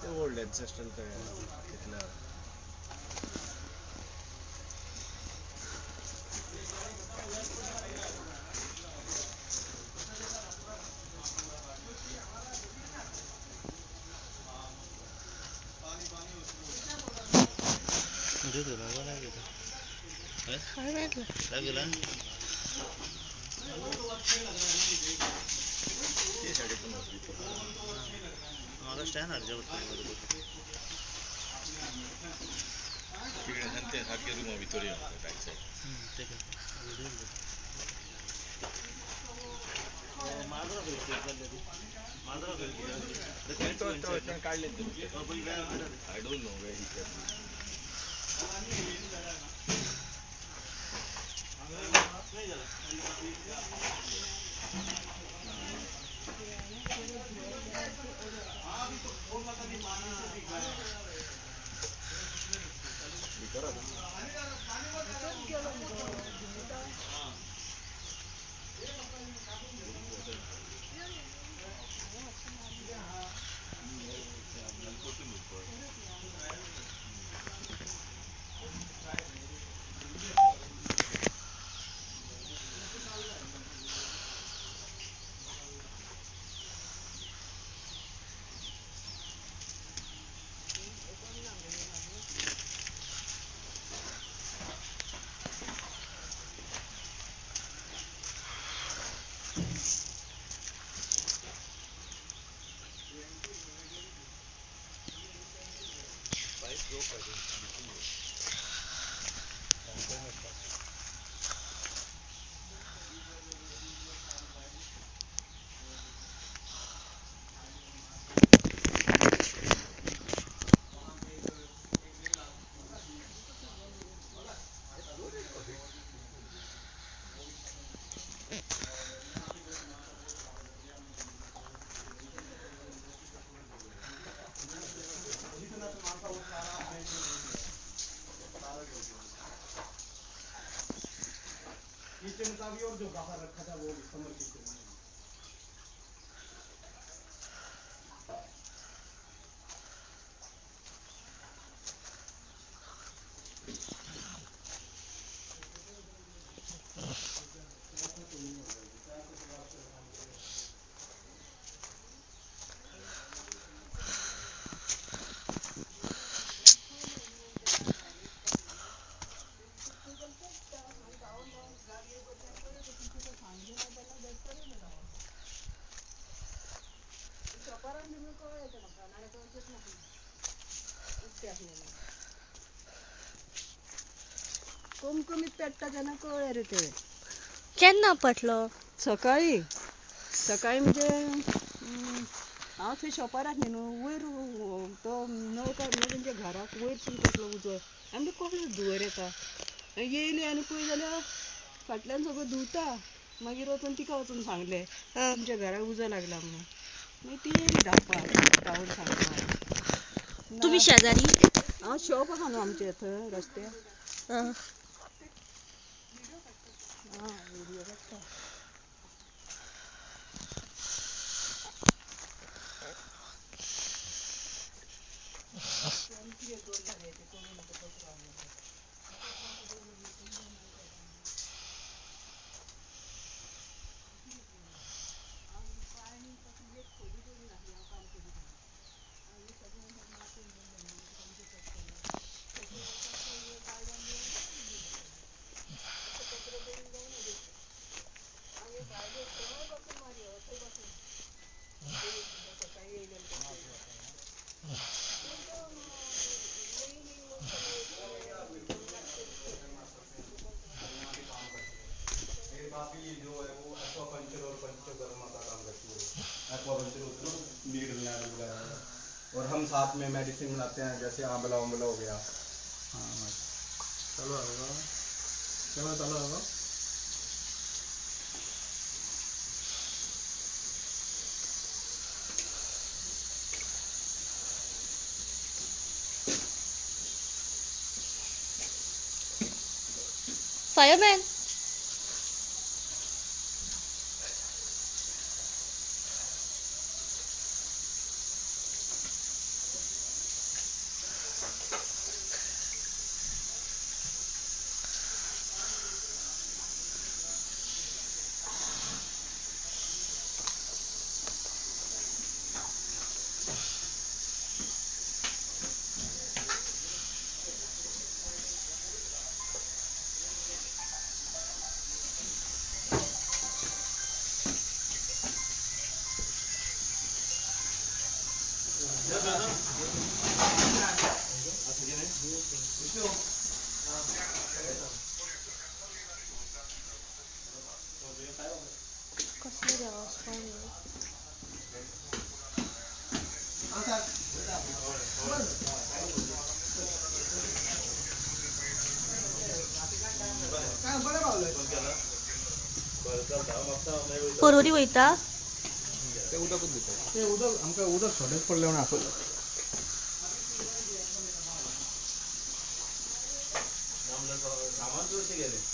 ते ओल्ड एन्सेस्ट्रल तिथलं rumah Victoria काढले I don't know where he kept it. Kitchen का भी और जो बाहर रखा था वो भी समर किचन में कुमकुमीत पेटताना कळले रे ते केन्ना पटलो सकाळी सकाळी म्हणजे हांव थंय शॉपाराक न्ही न्हू वयर तो नळ म्हणजे घराक वयरसून कसलो उजो आनी कसलो धुंवर येता येयली आनी पळय जाल्यार फाटल्यान सगळं धुवता मागीर वचून तिका वचून सांगलें तुमच्या घराक उजो लागला म्हणून मागीर ती येयली धांवून सांगपाक तुम्ही शेजारी हांव शॉप आसा न्हू आमचें थंय रस्त्यार व्हिडियो काडटा और हम साथ में मेडिसिन बनाते हैं जैसे आंवला हो गया हाँ चलो होगा चलो होगा फायरमॅन कसले देवास पाणी परवरी वयता ते उदकच दितात ते उदक आमकां उदक शॉर्टेज पडलें म्हणून आसत सामान चडशें गेलें